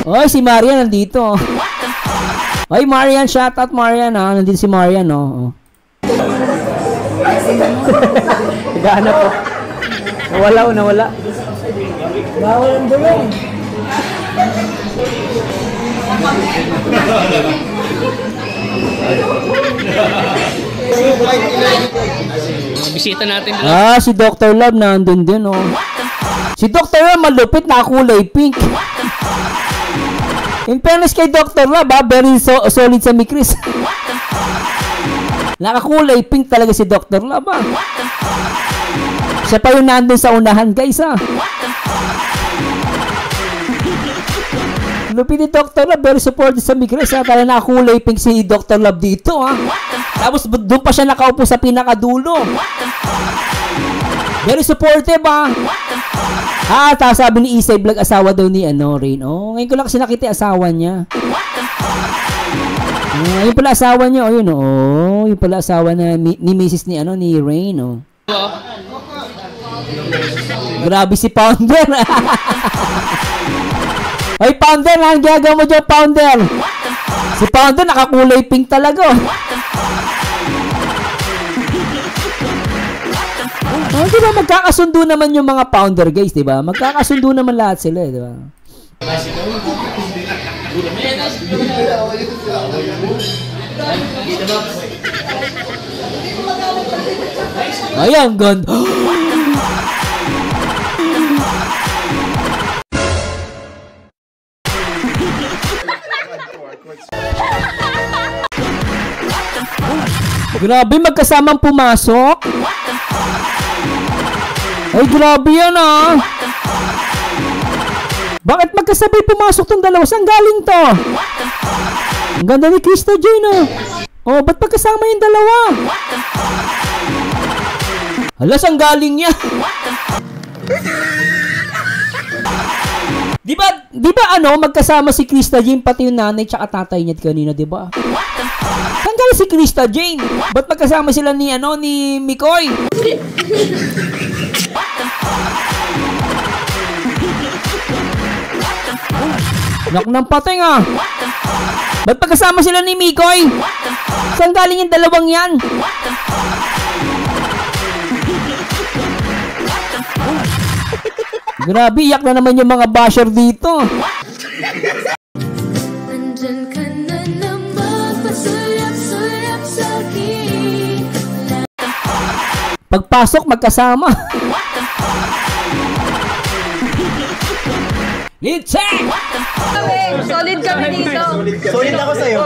Oy, si Marian nandito. Oy, Marian, shout out Marian ha. Nandito si Marian, no. Naghahanap po. Nawala. Bawal ang bulong. Bisita natin. Si Dr. Love nandun din, oh. Si Dr. Love malupit, nakakulay pink. In fairness kay Dr. Love, very solid sa Mikris. Nakakulay pink talaga si Dr. Love, Siya pa yung nandun sa unahan, guys, Lupit ni Dr. Love, very supportive sa Mikris, Talaga nakakulay pink si Dr. Love dito, Tapos doon pa siya nakaupo sa pinakadulo. Very supportive, Tapos sabi ni Isay Vlog, asawa daw ni Rain. Ngayon ko lang kasi nakita asawa niya. Yun pala asawa niya. Yun pala asawa na ni Mrs. ni Rain, Grabe si Pounder. Ay, Pounder, ang gagawa mo dyan, Pounder? Si Pounder nakakulay pink talaga, diba magkakasundo naman yung mga Pounder, guys, diba? Magkakasundo naman lahat sila, diba? Ayan, ganda. Grabe, magkasamang pumasok. Ay, grabe yan, Bakit magkasabay pumasok tong dalawa? Saan galing to? Ang ganda ni Krista Jane, ba't magkasama yung dalawa? Hala, saan galing niya? Di ba magkasama si Krista Jane, pati yung nanay tsaka tatay niya kanina, di ba? Saan galing si Krista Jane? Ba't magkasama sila ni Mikoy? Nak ng pateng, Ba't magkasama sila ni Mikoy? Saan galing yung dalawang yan? Grabe, iyak na naman yung mga basher dito. Andyan ka na naman, pasulap-sulap sa akin. Pagpasok, magkasama. Litsa! Solid kami dito. Solid ako sa'yo.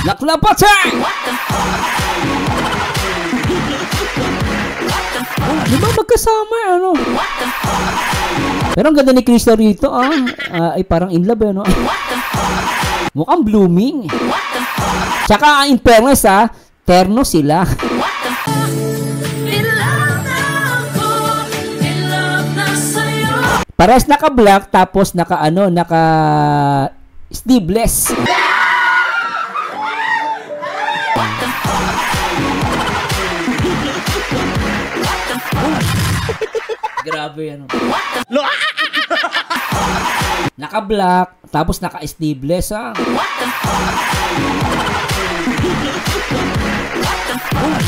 Naklapatay! Di ba magkasama, Pero ang ganda ni Krista rito, ay parang in love, Mukhang blooming. Tsaka, in fairness, terno sila. Parehas naka-black, tapos naka sleeveless. Grabe yan. Naka-black, tapos naka-sleeveless,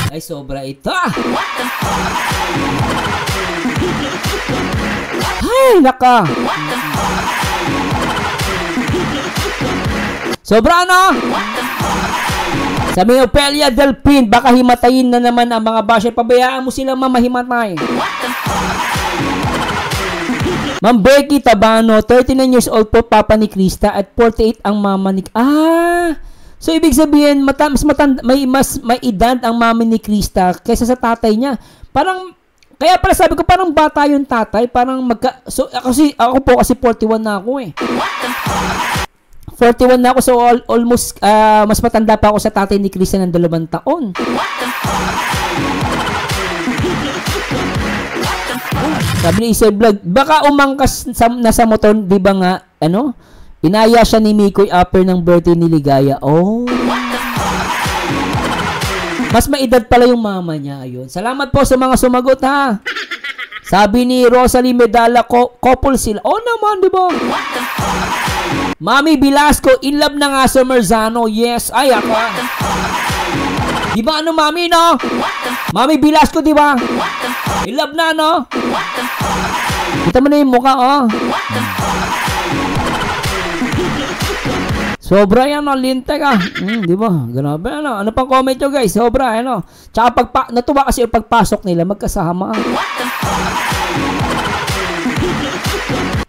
Ay, sobra ito, Ay, naka. Sobra, Sabi ni Opelia Delpin, baka himatayin na naman ang mga basher. Pabayaan mo silang mamahimatay. Ma'am Becky Tabano, 39 years old po, papa ni Krista, at 48 ang mama ni... So ibig sabihin, may edad ang mama ni Krista kaysa sa tatay niya. Parang, kaya pala sabi ko, parang bata yung tatay, parang so ako po kasi 41 na ako, 41 na ako, so almost, mas matanda pa ako sa tatay ni Krista ng 2 taon. Sabi ni Isay Vlog, baka umangkas nasa motor, di ba nga, inaya siya ni Mikoy after ng birthday ni Ligaya. Mas maedad pala yung mama niya. Ayun. Salamat po sa mga sumagot, Sabi ni Rosalie Medalla, couple sila. Oh naman, di ba? Mami Velasco, in love na nga sa Merzano. Yes, ay ako. Di ba ano, Mami, no? Mami Velasco, di ba? In love na, no? Kita mo na yung mukha, oh. Sobra yan, no? Lintek, ah. Di ba? Grabe, ano? Ano pang comment nyo, guys? Sobra, ano? Tsaka natuwa kasi yung pagpasok nila, magkasama.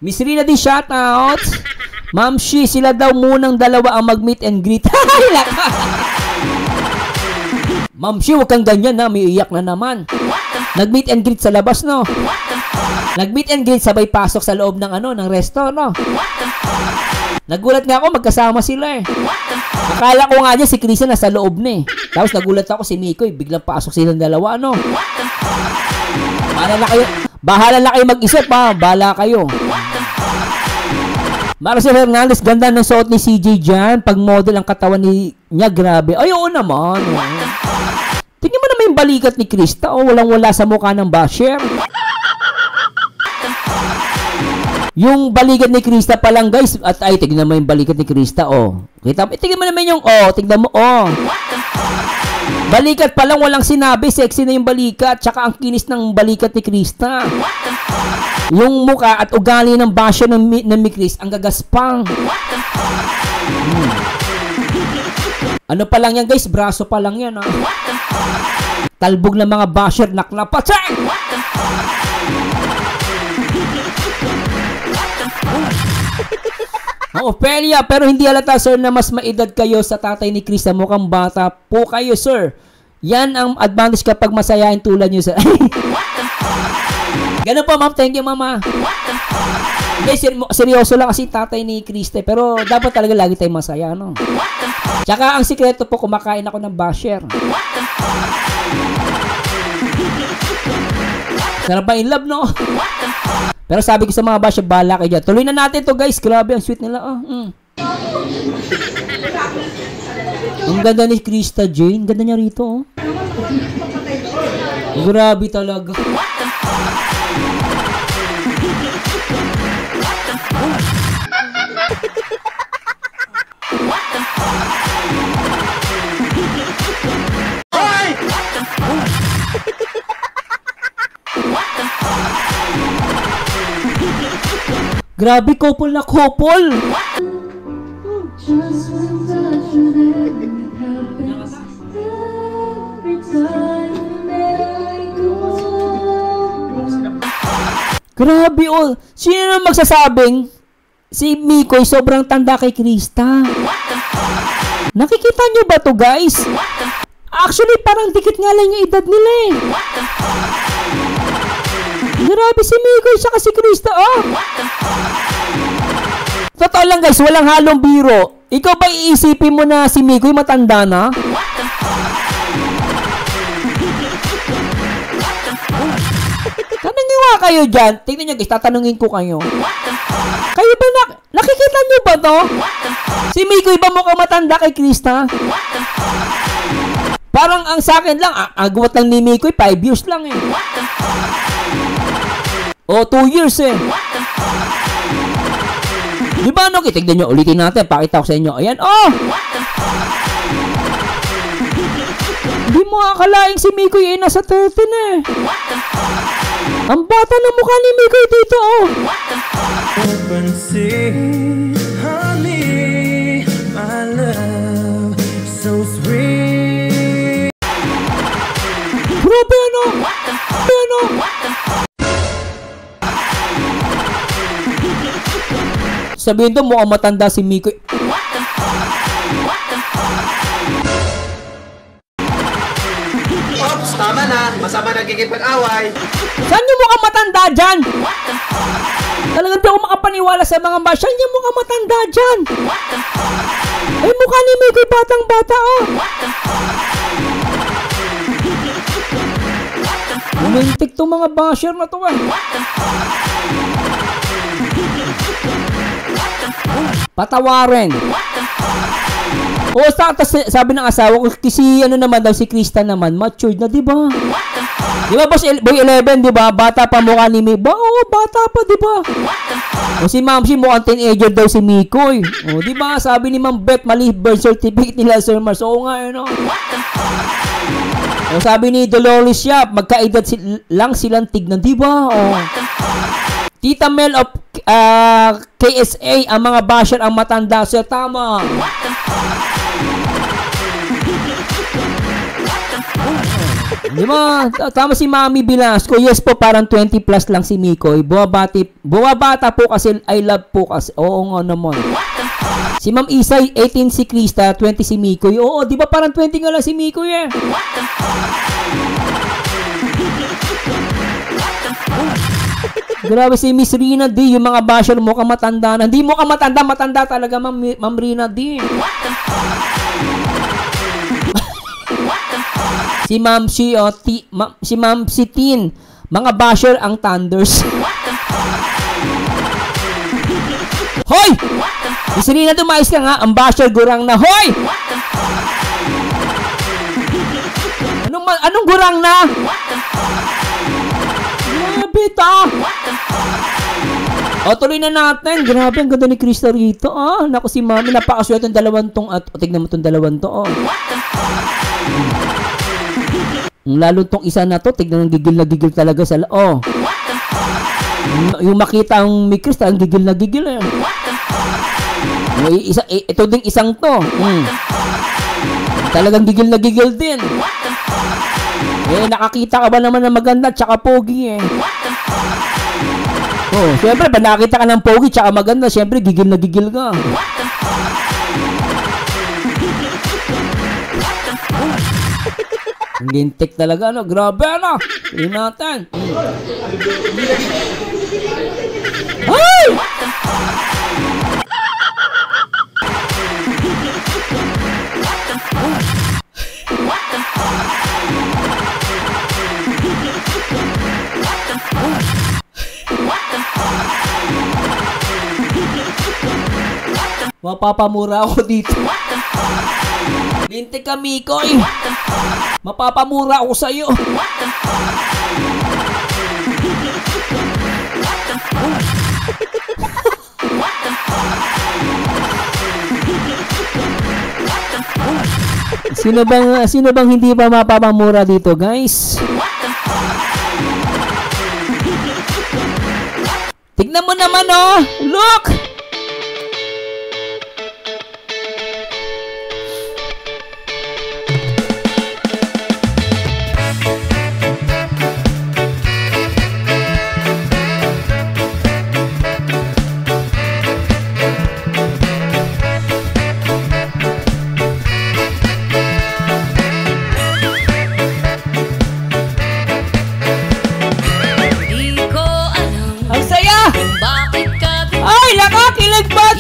Miss Rina di shoutouts. Ma'am Shi, sila daw munang dalawa ang mag-meet and greet. Ma'am Shi, huwag kang ganyan, na. May iyak na naman. Nag-meet and greet sa labas, no? Nag-meet and greet sabay pasok sa loob ng ano, ng resto, no? Nagulat nga ako, magkasama sila eh. Akala ko nga niya si Krisa nasa loob na eh. Tapos nagulat ako si Mikoy, biglang pasok silang dalawa, ano? Bahala na kayo mag-isip, ha? Bahala kayo. Marcel Hernandez, ganda ng suot ni CJ dyan. Pag model ang katawan niya, grabe. Ay, oo naman. Tingnan mo naman yung balikat ni Krista. Oh, walang-wala sa mukha ng basher. Yung balikat ni Krista pa lang, guys. At ay, tignan mo yung balikat ni Krista, oh. Tignan mo naman yung, oh. Tignan mo, oh. Balikat pa lang, walang sinabi. Sexy na yung balikat. Tsaka ang kinis ng balikat ni Krista. Yung mukha at ugali ng basyo ng Mikris, ang gagaspang. Ano pa lang yan, guys? Braso pa lang yan, ha? Talbog ng mga basher, naklapatsay! Ophelia, pero hindi halata, sir, na mas maedad kayo sa tatay ni Krista. Mukhang bata po kayo, sir. Yan ang advantage kapag masayain tulad nyo, sir. Ganun po, ma'am. Thank you, mama. Hindi, seryoso lang kasi tatay ni Krista. Pero dapat talaga lagi tayong masaya, no? Tsaka ang sikreto po, kumakain ako ng basher. Sarap ba in love, no? Pero sabi ko sa mga basher, bala kayo dyan. Tuloy na natin to, guys. Grabe, ang sweet nila. Ang ganda ni Krista Jane. Ganda niya rito, oh. Grabe talaga. Grabe, couple na couple. Grabe, oh. Sino na magsasabing si Mikoy sobrang tanda kay Krista? Nakikita nyo ba to, guys? Actually, parang dikit nga lang yung edad nila eh. Grabe si Mikoy siya si Krista, oh. Totoo lang, guys, walang halong biro. Ikaw ba iisipin mo na si Mikoy matanda na? Tanungin nga kayo dyan. Tingnan nyo, guys, tatanungin ko kayo. Kayo ba nakikita nyo ba to? Si Mikoy ba mukhang matanda kay Krista? Parang ang sa akin lang, agwat lang ni Mikoy, 5 years lang eh. O, 2 years eh. Di ba, no? Tignan nyo, ulitin natin. Pakita ko sa inyo. Ayan, oh! Di mo akalaing si Mikoy ay nasa 13 eh. Ang bata ng mukha ni Mikoy dito, oh. Honey, my love, so sweet. Grabe, ano? Ano? Sabihin doon, mukhang matanda si Mikoy. Ops, tama na. Masama nagiging pag-away. Saan yung mukhang matanda dyan? Talagang di ako makapaniwala sa mga ba. Saan yung mukhang matanda dyan? Ay, mukha ni Mikoy batang-bata, oh. Umintik tong mga basher na to, eh. Patawarin. Oo, sabi ng asawa ko, kasi ano naman daw, si Krista naman, matured na, di ba? Di ba, Boy 11, di ba? Bata pa mukha ni Mikoy. Oo, bata pa, di ba? O si Ma'am si mukhang teenager daw si Mikoy. O, di ba? Sabi ni Ma'am Beth, mali birth certificate nila, Sir Mars. Oo nga, ano? O, sabi ni Dolores Yap, magkaedad lang silang tignan, di ba? O. Tita Mel of KSA, ang mga basher ang matanda. Sir, tama. Di ba? Tama si Mami Bilasco. Yes po, parang 20 plus lang si Mikoy. Buwabata po kasi, I love po kasi. Oo nga naman. Si Ma'am Isay, 18 si Krista, 20 si Mikoy. Oo, di ba parang 20 nga lang si Mikoy eh. Grabe si Miss Rina D, yung mga basher mo ka matanda na. Hindi mo ka matanda, matanda talaga Ma'am Rina D. Si Ma'am si Ma'am si Tin, mga basher ang Thunders. Hoy! Miss Rina, tumayos ka nga, ang basher gurang na. Hoy! Anong gurang na? Grabe ta! O, tuloy na natin. Grabe, ang ganda ni Krista rito. Ah, naku si Mami, napakaswerte ng dalawang tong at tignan mo tong dalawang to. Oh. Lalo tong isa na to, tignan ng gigil na gigil talaga sa oh. Yung makita ang may Krista, ang gigil na gigil eh. Ito ding isang to. Talagang gigil na gigil din. Eh, nakakita ka ba naman ng maganda tsaka pogi eh. Oh, syempre, pag nakita ka ng pogi tsaka maganda, syempre, gigil na gigil ka. Ang gintik talaga, no? Grabe, no? Hindi natin. Ay! Mapapamura ako dito. Lintik ka, Mikoy. Mapapamura ako sa'yo. Sino bang hindi pa mapapamura dito, guys? Tignan mo naman, oh. Look!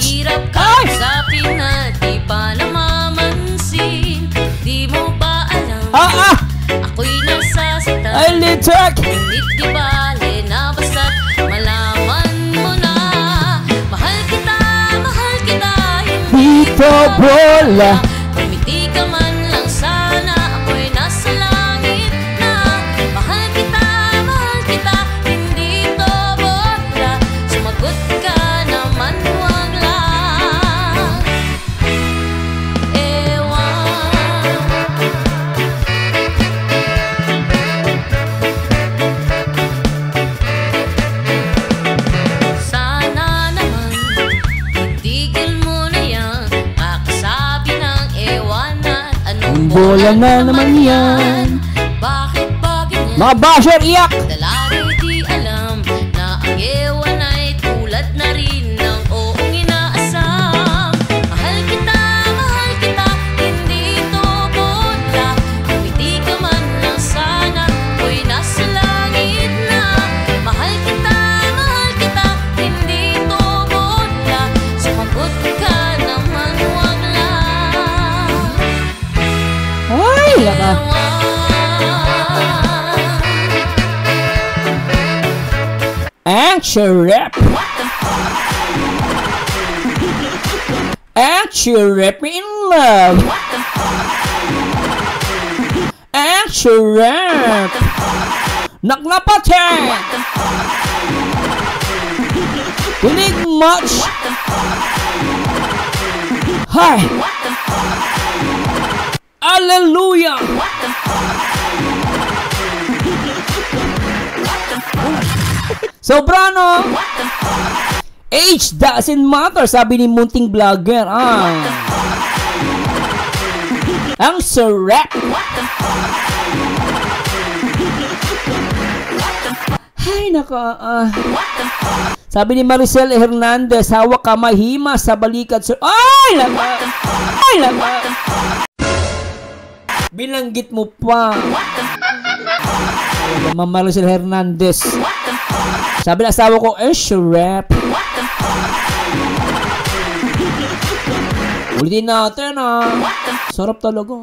Hirap ka sa pinat, di pa namamansin. Di mo ba alam? Ako'y nasasaktan. Ay, litak! Ngunit di bale na basta't malaman mo na. Mahal kita, hindi ko bola. Pumiti ka man lang sana, ako'y nasa langit na. Mahal kita, hindi to bola. Sumagot ka naman, wag lang ewan. Sana naman itigil mo na yan, kakasabi ng ewan at anong bola na naman yan. Bakit ba ganyan? Mga basher, iyak! Dalari di alam na ang ewan ay tulad na rin ng oong inaasam. Mahal kita, hindi to bola. Kumiti ka man lang sana, ako'y nasa langit na. Mahal kita, hindi to bola. Sumagot ka naman, wag lang Ay, laka. ewan. Action rap! Actually, in love. Actually. Naklapate. Kulig much. Hi. Hallelujah. Sobrano. Age doesn't matter, sabi ni munting vlogger. Ang sarap. Ay, naka. Sabi ni Maricel Hernandez, hawak kamay, himas sa balikat. Ay, naka. Ay, naka. Bilanggit mo pa. Ma'am Maricel Hernandez. Sabi ng asawa ko, sarap. Ulitin natin, sarap talaga.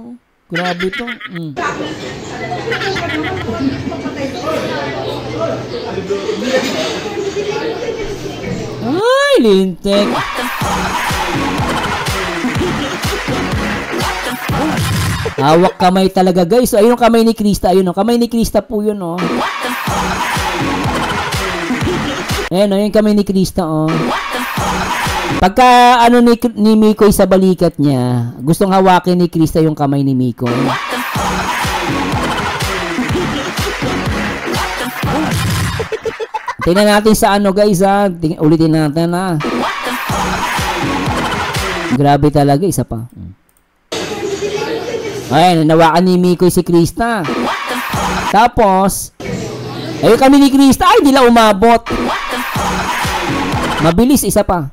Grabe ito. Ay, lintik. Hawak kamay talaga, guys. Ayun yung kamay ni Krista. Ayun, kamay ni Krista po yun, Ayan, yung kamay ni Krista, Pagka ano ni Mikoy sa balikat niya, gustong hawakin ni Krista yung kamay ni Mikoy. Tingnan natin sa ano, guys, ulitin natin, Grabe talaga, isa pa. Ayan, nawakan ni Mikoy si Krista. Tapos, ayun kami ni Krista, ay, di lang umabot. Mabilis, isa pa.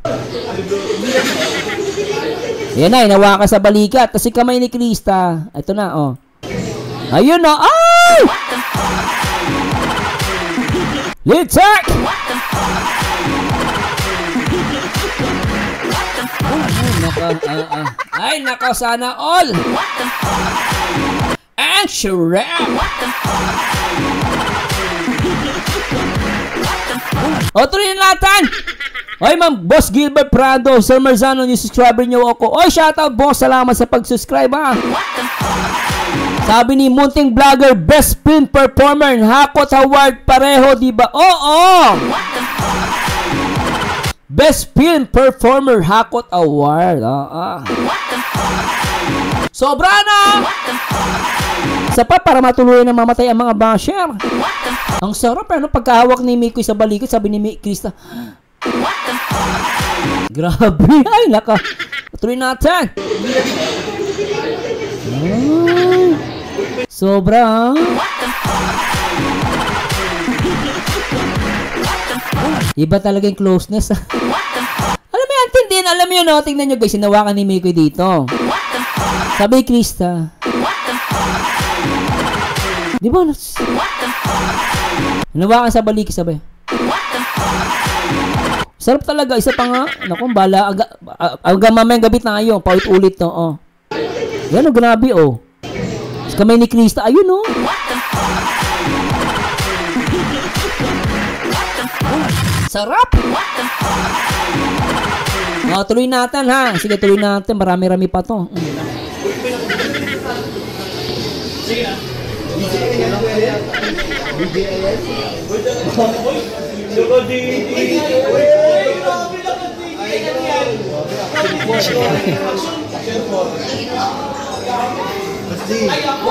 Ayan na, inawakan sa balikat. Kasi kamay ni Krista. Ito na, Ayun na, ay! Litak! Ay, naka, sana all! And sharap! O, tuloy natin! Oy, Ma'am Boss Gilbert Prado, Sir Marzano, yung subscriber niyo ako. Oy, shoutout, boss. Salamat sa pag-subscribe, Sabi ni munting vlogger, best film performer, Hakot Award pareho, diba? Oo! Best film performer, Hakot Award. Sobra na! Isa pa para matuloy na mamatay ang mga basher. Ang sarap, pagkahawak ni Mikoy sa balikat, sabi ni Krista, grabe, ay, naka. Tuloy natin. Sobra, Iba talaga yung closeness, Alam mo yan, tindihan, alam mo yun, tingnan nyo, guys, sinawakan ni Mikoy dito. Sabi ni Krista, di ba, sinawakan sa balik, sabi, sarap talaga, isa pa nga. Naku, bala, hanggang mamayang gabi tayo, paulit-ulit to, Yan, grabe, Sa kamay ni Krista, ayun, Sarap! Tuloy natin, Sige, tuloy natin, marami-rami pa to. Sige na.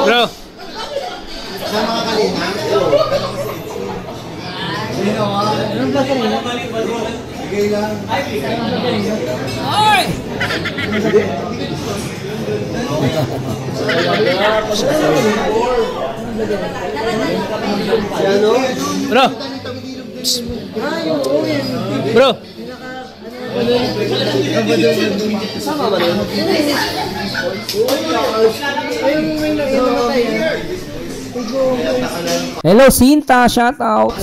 Bro. Sa mga kalina. Anong vlog kanina? Sige lang. Ay! Bro. Bro. Sama ba rin? Hello, Sinta. Shout out.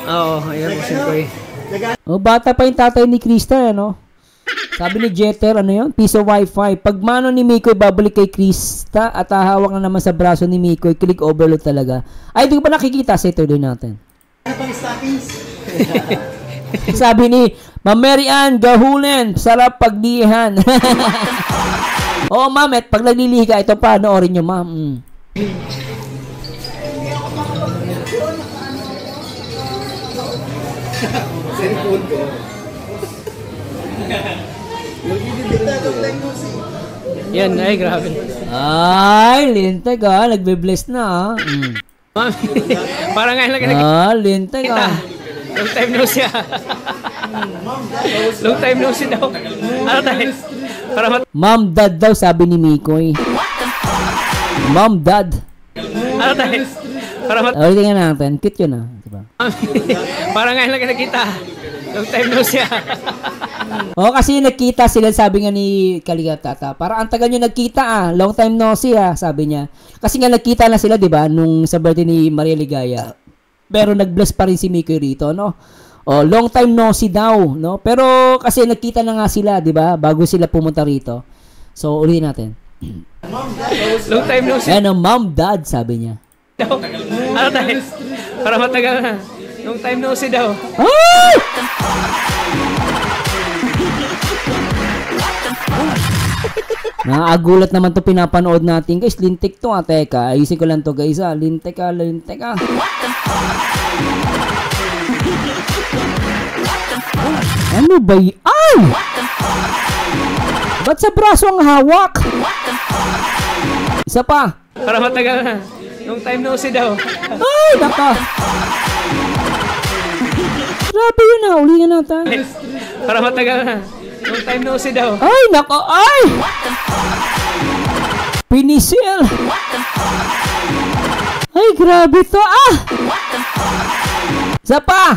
Oo, ayan po si Koy. Bata pa yung tatay ni Krista, Sabi ni Jeter, ano yun? Piso Wi-Fi. Pag mano ni Mikoy babalik kay Krista at hahawak na naman sa braso ni Mikoy, click overload talaga. Ay, di ko pa nakikita sa ito din natin. Ano pang stockings? Sabi ni Ma'am Mary Ann Gahulen, sarap paglihan. Oo, ma'am, at pag naglilihi ka, ito pa, noorin nyo, ma'am. Cellphone ko. Yan, ay, grabe. Ay, lintag ah, nagbe-bless na ah. Mami, parang ngayon lang Ah, lintag ah. Long time no siya. Long time no siya daw. Ano tayo? Para Ma'am Dad daw, sabi ni Mikoy. Ma'am Dad. ano tayo? Para Tingnan natin, cute yun ah. Diba? Mami, parang ngayon lang nakita. Long time no siya. Oo, kasi nagkita sila, sabi nga ni Kaligatata. Para ang tagal nyo nagkita ah, long time no see ah, sabi niya. Kasi nga nagkita na sila, di ba, nung sa birthday ni Maria Ligaya. Pero nag-bless pa rin si Mikoy rito, no? Oh, long time no see daw, no? Pero kasi nagkita na nga sila, di ba, bago sila pumunta rito. So, ulitin natin. Long time no siya. Ano, Mom, Dad, sabi niya. Daw. Ano tayo? Para matagal na. Long time no siya daw. Ay! Nakaagulat naman to pinapanood natin guys. Lintik to ah. Teka, ayusin ko lang to guys ah. Lintik ah, lintik ah. Ano ba y... Ay! Ba't sa braso ang hawak? Isa pa. Para matagal na. Long time no siya daw. Ay, naka. Grabe yun ah. Ulingan natin. Para matagal na. Long time no siya daw. Ay, nako, ay! Pinisil! Ay, grabe to, ah! Isa pa!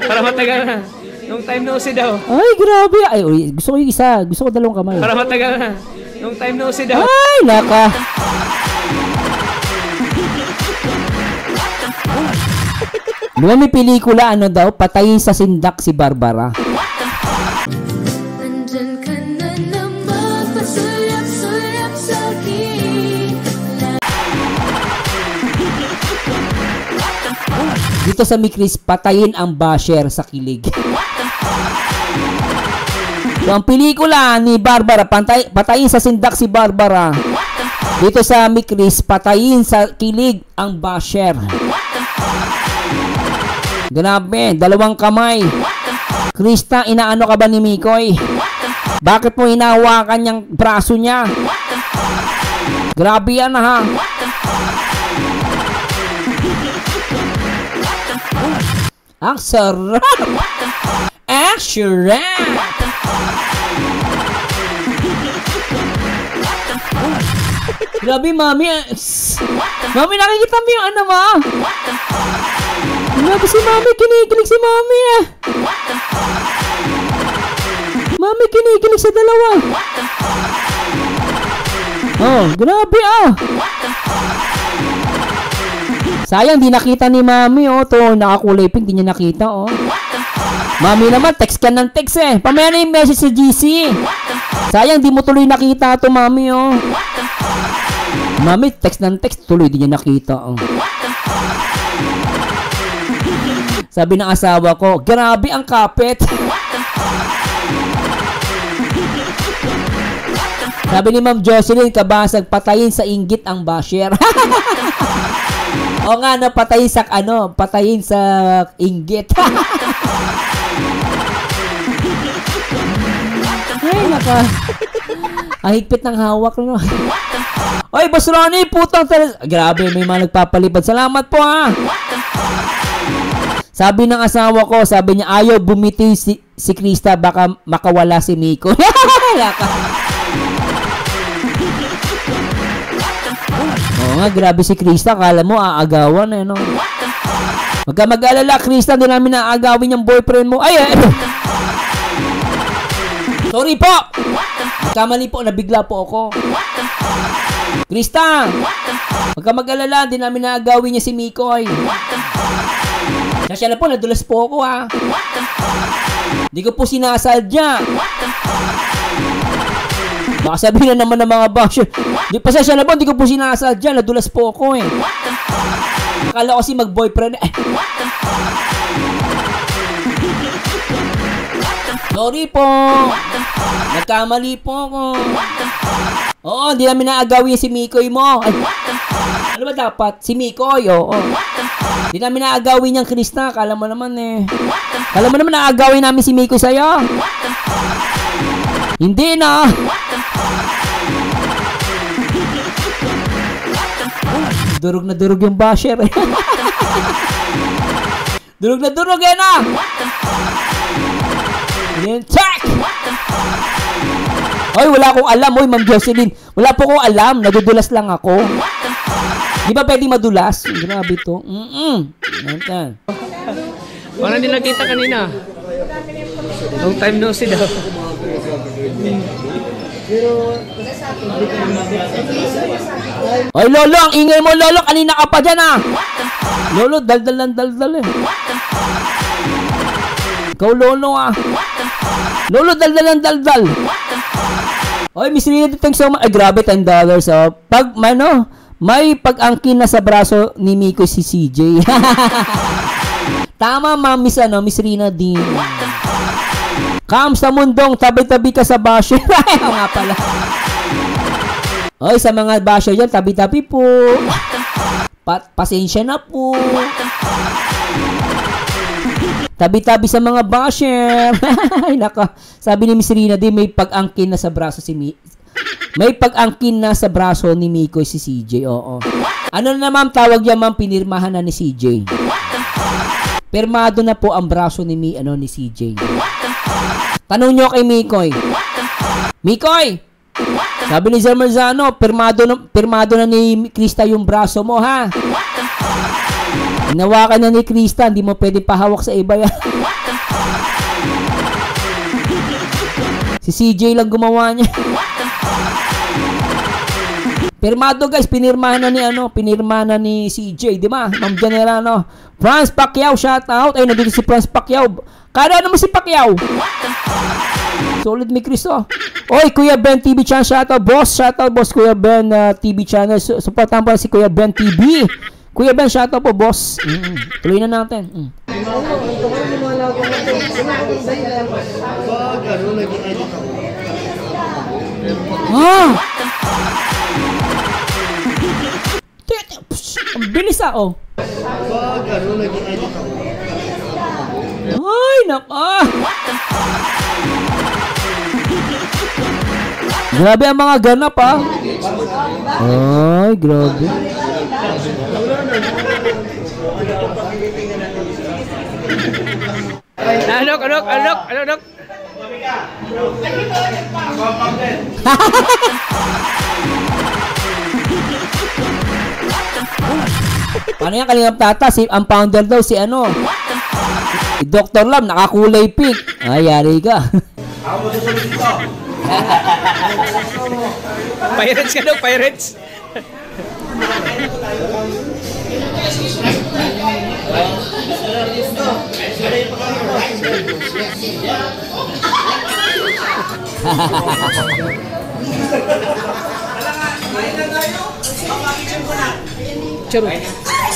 Para matagal na. Long time no siya daw. Ay, grabe! Ay, gusto ko yung isa. Gusto ko dalawang kamay. Para matagal na. Long time no siya daw. Ay, naka! Di ba may pelikula, ano daw? Patayin sa sindak si Barbara. Nandyan ka na naman, pasulap-sulap sa'kin. Dito sa Mikris, patayin ang basher sa kilig. So, ang pelikula ni Barbara, patayin sa sindak si Barbara. Dito sa Mikris, patayin sa kilig ang basher. Grabe, dalawang kamay. Krista, inaano ka ba ni Mikoy? Bakit mo hinahawakan yung braso niya? Grabe yan ha. Ang sarap. Ang sarap. Grabe, mami. Mami, nakikita mo yung ano ma? Grabe si mami, kinikilig si mami ah. Mami, kinikilig sa dalawa. Oh, grabe ah. Sayang, di nakita ni mami oh. To, nakakulay pink, di niya nakita oh. Mami naman, text ka ng text eh. Pamaya na yung message sa GC. Sayang, di mo tuloy nakita to mami oh. Mami, text ng text, tuloy di niya nakita oh. Sabi ng asawa ko, grabe ang kapit. Sabi ni Ma'am Jocelyn, kabasag, patayin sa inggit ang basher. O nga, no, patayin sa, ano, patayin sa inggit. Ay, naka. Ang higpit ng hawak, no. Oy, Boss Ronnie, putang talaga. Grabe, may mga nagpapalipad. Salamat po, ha. Sabi ng asawa ko, sabi niya, ayaw bumiti si Krista, baka makawala si Miko. Oo nga, grabe si Krista. Kala mo, aagawan eh, no? Huwag ka mag-alala, Krista, hindi namin aagawin yung boyfriend mo. Ay, sorry po! Kamali po, nabigla po ako. Krista! Huwag ka mag-alala, hindi namin aagawin niya si Mikoy. Nasya na po, nadulas po ako ha. Hindi ko po sinasadya. Baka sabihin na naman ng mga basher. Di pasensya na po, hindi ko po sinasadya. Nadulas po ako eh. Akala ko kasi mag-boyfriend. Sorry po. Nagkamali po ako. Oo, hindi namin naagawin si Mikoy mo. Ay, ano ba dapat? Si Mikoy, oo. Hindi namin naagawin yung Krista. Kala mo naman eh. Kala mo naman naagawin namin si Mikoy sa'yo. Hindi na. Durog na durog yung basher eh. Durog na durog yan ah. Yan, check! Oy, wala akong alam. Oy, Ma'am Jocelyn. Wala po akong alam. Nadudulas lang ako. Di ba pwede madulas? Grabe to. Yan. Parang nila kita kanina. Long time no see daw. Oy, Lolo, ang ingay mo, Lolo. Kanina ka pa dyan, ah. Lolo, daldal eh. Ikaw, Lolo, ah. Lolo, daldal. Oy, Miss Rina, thanks so much. Ay, grabe, $10, oh. Pag, may pag-angkin na sa braso ni Miko si CJ. Tama, ma'am, Miss Rina din. Kam sa mundong, tabi-tabi ka sa basher. Oo nga pala. Oy, sa mga basher dyan, tabi-tabi po. Pasensya na po. Tabi-tabi sa mga basher. Ay, naka. Sabi ni Miss Rina din, may pag-angkin na sa braso may pag-angkin na sa braso ni Miko si CJ. Oo. Ano na ma'am, tawag yan ma'am, pinirmahan na ni CJ. Pirmado na po ang braso ni CJ. Tanong nyo kay Mikoy. Mikoy! Sabi ni Sir Marzano, pirmado na ni Krista yung braso mo, ha? Hinawakan na ni Krista, hindi mo pwede pahawak sa iba yan. Si CJ lang gumawa niya. Pirmado guys, pinirmahan na ni CJ, di ba? Ma'am Janera, no? Franz Pacquiao, shout out. Ay, nandito si Franz Pacquiao. Kada naman si Pacquiao. Solid mi Cristo. Oy, Kuya Ben TV channel, shout out boss. Shout out boss Kuya Ben TV channel. Supportan pa si Kuya Ben TV. Kuya Ben, shout out po boss. Tuloy na natin. Ang bilis oh. Ay, naka. Grabe ang mga ganap Ay, grabe. Anok. Paano yan, Kalingap Tata? Ang founder daw si Dr. Lam, nakakulay pink. Ay, yari ka. Pirates ka daw, pirates.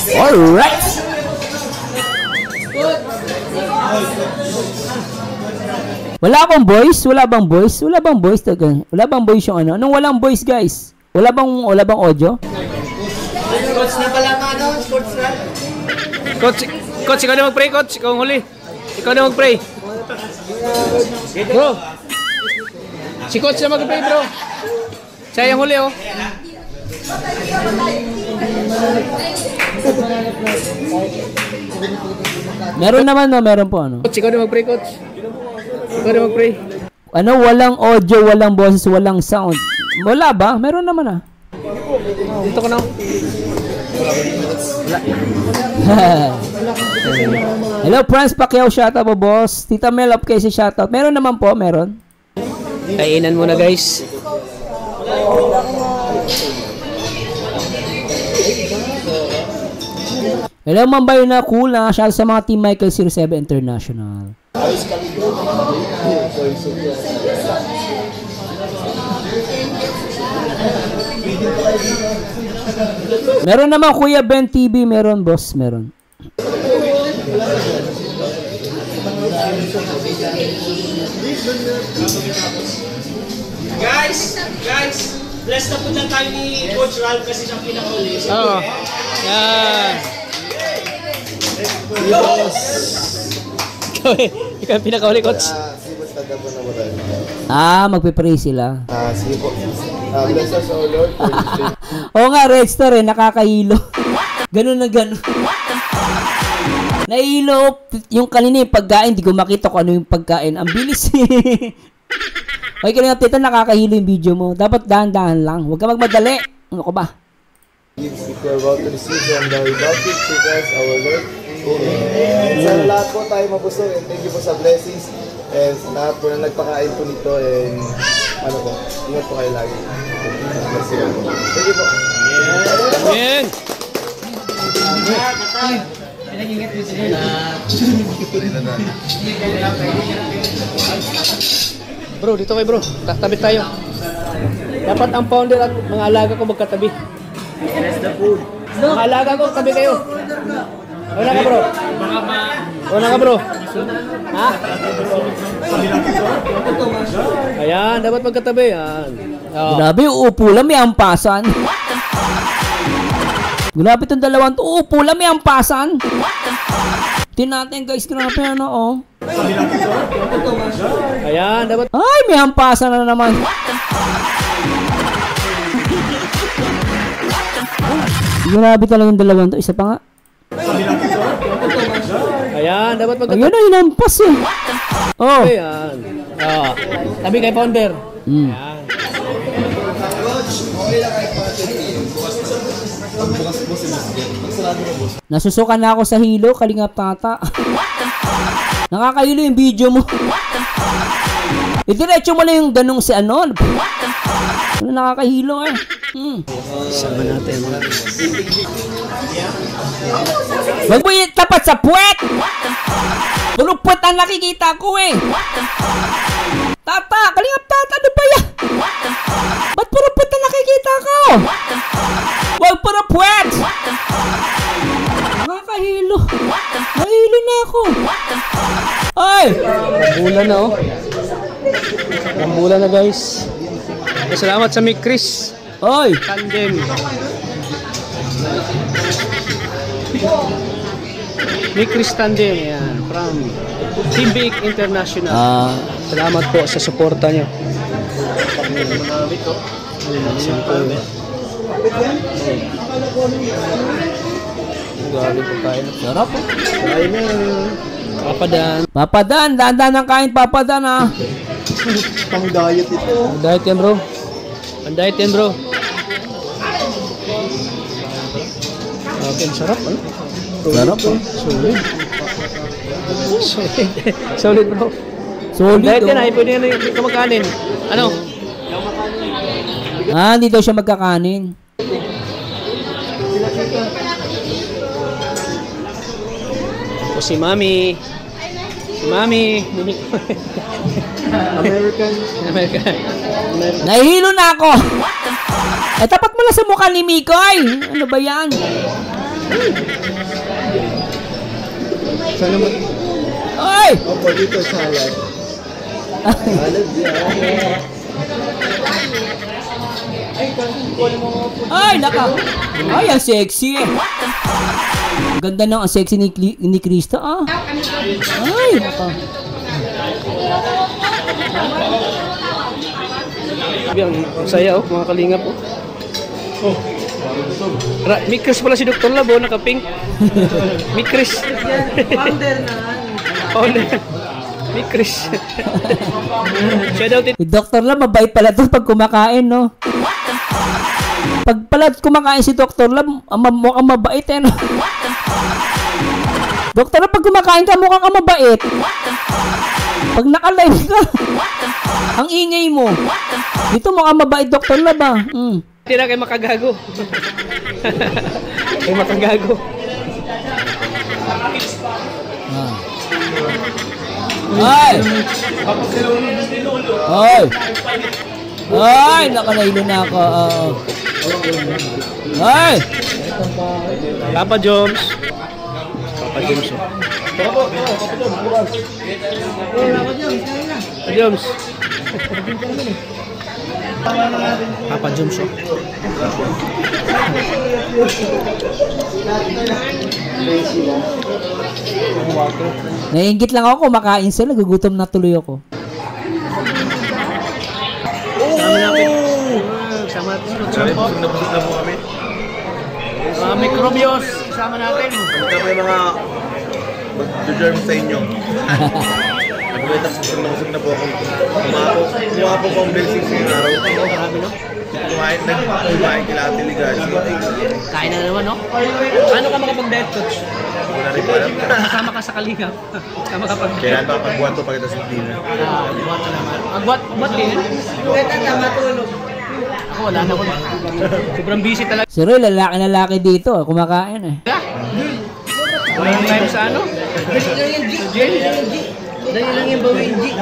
Alright. Wala bang boys? Wala bang boys yung Anong walang boys, guys? Wala bang audio? Coach na pala coach na. Coach, ikaw na mag-pray, coach. Ikaw ang huli. Ikaw na mag-pray. Bro. Si coach na mag-pray, bro. Siya yung huli, oh. Meron naman, meron po, Coach, ikaw na mag-pray, coach. Ikaw na mag-pray. Walang audio, walang boses, walang sound. Wala ba? Meron naman, Dito ko na. Hello, Franz Pacquiao, shoutout po, boss. Tita Mel, up kayo si shoutout. Meron naman po, meron. Kainan muna, guys. Hello, Mambay na cool na. Shoutout sa mga Team Michael 07 International. Meron naman Kuya Ben TV, meron boss, meron. Guys, blessed na po lang tayo ni Coach Ralph kasi siyang pinakauli. Oo. Yan. Ikaw ang pinakauli, coach. Magpe-pray sila. Sige po. Bless us, O Lord. Oo nga, Red Star nakakahilo. Ganun na ganun. Nahihilo yung kanina yung pagkain, di ko makita kung ano yung pagkain. Ang bilis eh. Okay, kanina update nakakahilo yung video mo. Dapat dahan-dahan lang. Huwag ka magmadali. Ano ko ba? If you are about to receive from the adopted to Christ, our Lord. Amen. Sa lahat po tayo mapusok and thank you po sa blessings. And sa lahat po na nagpakain po nito and ano po, ingat po kayo lagi. Thank you po. Amen. Bro, dito kayo bro. Tabi tayo. Dapat ang founder at mga alaga ko magkatabi. Mga alaga ko, tabi kayo. Wala ka bro. Wala ka bro. Ha? Ayan, dapat magkatabi. Ayan. Oh. Grabe, uupo lang, may ampasan. Grabe itong dalawang to. Uupo lang, may ampasan. Tingnan natin guys, grabe ano oh. Ayan, dapat. Ay, may hampasan na naman. Grabe talaga yung dalawang to. Isa pa nga. Ayan, dapat magkatabi. Ayun na, hinampas eh. Oh. Ayan. Oh. Tabi kay founder. Ayan. Nasusukan na ako sa hilo, Kalingap Tata. Nakakahilo yung video mo. Idiretso mo lang yung ganong si ano. Ano nakakahilo eh. Sama natin. Wag mo yung tapat sa puwet! Puro puwet ang nakikita ko eh. Tata! Kalingap Tata! Ano ba yan? Ba't puro puwet ang nakikita ko? Wag puro puwet! Nakakahilo. Nahilo na ako. Ay! Rambulan na oh. Rambulan na guys. Salamat sa Mick Chris. Ay! Tandem. Mick Chris Tandem. Yan. From Team Big International. Salamat po sa suporta nyo. Galing po tayo. Sarap oh. Papadan. Papadan, dahan-dahan ng kain, papadan ah. Pang-diet ito. Ang diet yan bro. Ang diet yan bro. Okay, sarap ano? Sarap oh. Solid. Solid. Solid bro. Solid Diet yan oh. ay pwede na kumakanin. Ano? Hindi daw siya magkakanin. O si Mami. Si Mami. American. American. Nahihilo na ako. Tapat mo lang sa mukha ni Mikoy. Ano ba yan? Sana mag... Ay! Opo, dito salad. Salad yan. Ay, naka. Ay, ang sexy eh. Ang ganda ng ang sexy ni Krista ah. Ay, naka. Ang saya oh, mga kalingap oh. Mick Chris pala si Dr. Labo, naka-pink. Mick Chris. Founder na. Founder. Mick Chris. Shoutout it. Dr. Lab, mabait pala to pag kumakain, no? Pag pala kumakain si Dr. Lab, mukhang mabait eh, no? Dr. Lab, pag kumakain ka, mukhang ka mabait. Pag naka-live ka, ang ingay mo. Dito mukhang mabait, Dr. Lab, ah. Hindi na kayo makagago. Kayo makagago. Ay! Ay! Ay! Nakanahilo na ako. Ay! Papa Joms. Papa Joms. Papa Joms. Papa Joms. Naiingit lang ako, kumakain sila, gugutom na tuloy ako. Sama natin. Microbios. Sama natin. Ito po yung mga mag-germ sa inyo. Nag-wait usap na po akong kumaha po akong blessings ngayong araw. Kumain kila Ate Ligazi. Kain na naman, no? Paano ka makapag-diet, coach? Wala rin po alam. Kasama ka sa kalingap. Kasama ka pag... Kailan makapagbuhat to pagkatapos ng dinner? Buhat ka naman. Buhat din? Ako, wala na ko. Sobrang busy talaga. Si Roy, lalaki dito, kumakain eh. Wala yung time sa ano? Dali lang yung bawin, G.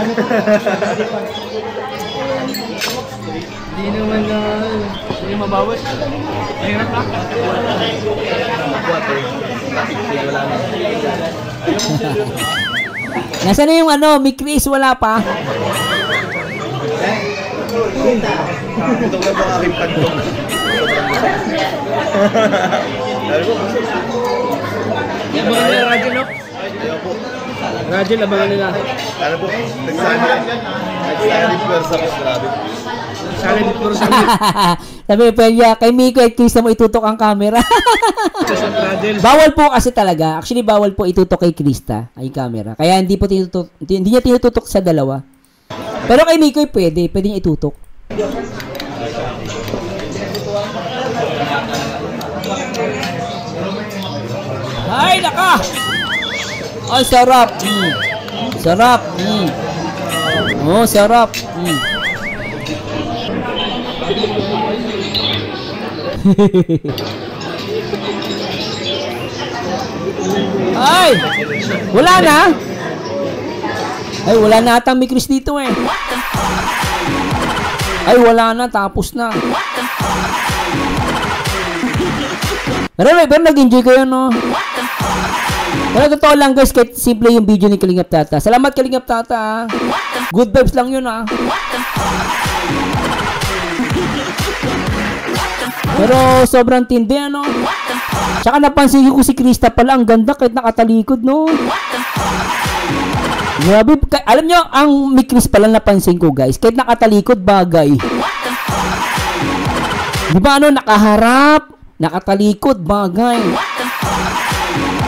Hindi naman na... Hindi mabawas. Mahirap na. Nasaan na yung ano, may Chris, wala pa? Ito ba ang aking pantong? Sabi ko, Abangan nila Rajel, no? Rajel, abangan nila. ano po, nagsanib pwersa po, grabe. Salad for Sabi, Pelia, kay Miko at Krista mo itutok ang camera. Rajel. Bawal po kasi talaga. Actually, bawal po itutok kay Krista ay camera. Kaya hindi niya tinututok sa dalawa. Pero kay Miko pwede niya itutok. Ay, naka! Ay, sarap! Sarap! Oh, sarap! Ay! Wala na! Ay, wala na atang may Chris dito eh. Ay, wala na. Tapos na. Pero nag-enjoy ko yun, no? Pero totoo lang, guys, kahit simple yung video ni Kalingap Tata. Salamat, Kalingap Tata. Good vibes lang yun, ah. Pero sobrang tindi, ano? Tsaka napansin ko si Krista pala, ang ganda kahit nakatalikod, no? Grabe, alam nyo, ang may Chris pala napansin ko, guys, kahit nakatalikod, bagay. Di ba, ano, nakaharap, nakatalikod, bagay.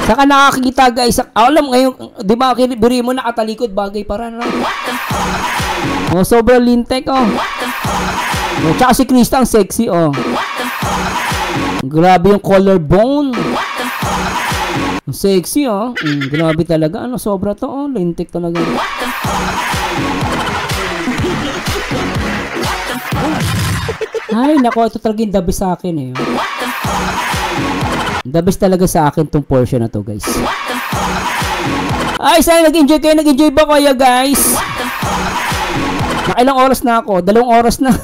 Saka nakakita, guys, alam ngayon, di ba, biri mo nakatalikod, bagay para, no? Oh, sobrang lintek, oh. Oh, tsaka si Krista, ang sexy, oh. Grabe yung collarbone. Sexy, oh. Grabe talaga. Ano, sobra to, oh. Lintik talaga. Ay, nako. Ito talaga yung the best sa akin, eh. The best talaga sa akin tong portion na to, guys. Ay, sana nag-enjoy kayo. Nag-enjoy ba kayo, guys? Nakailang oras na ako? 2 oras na.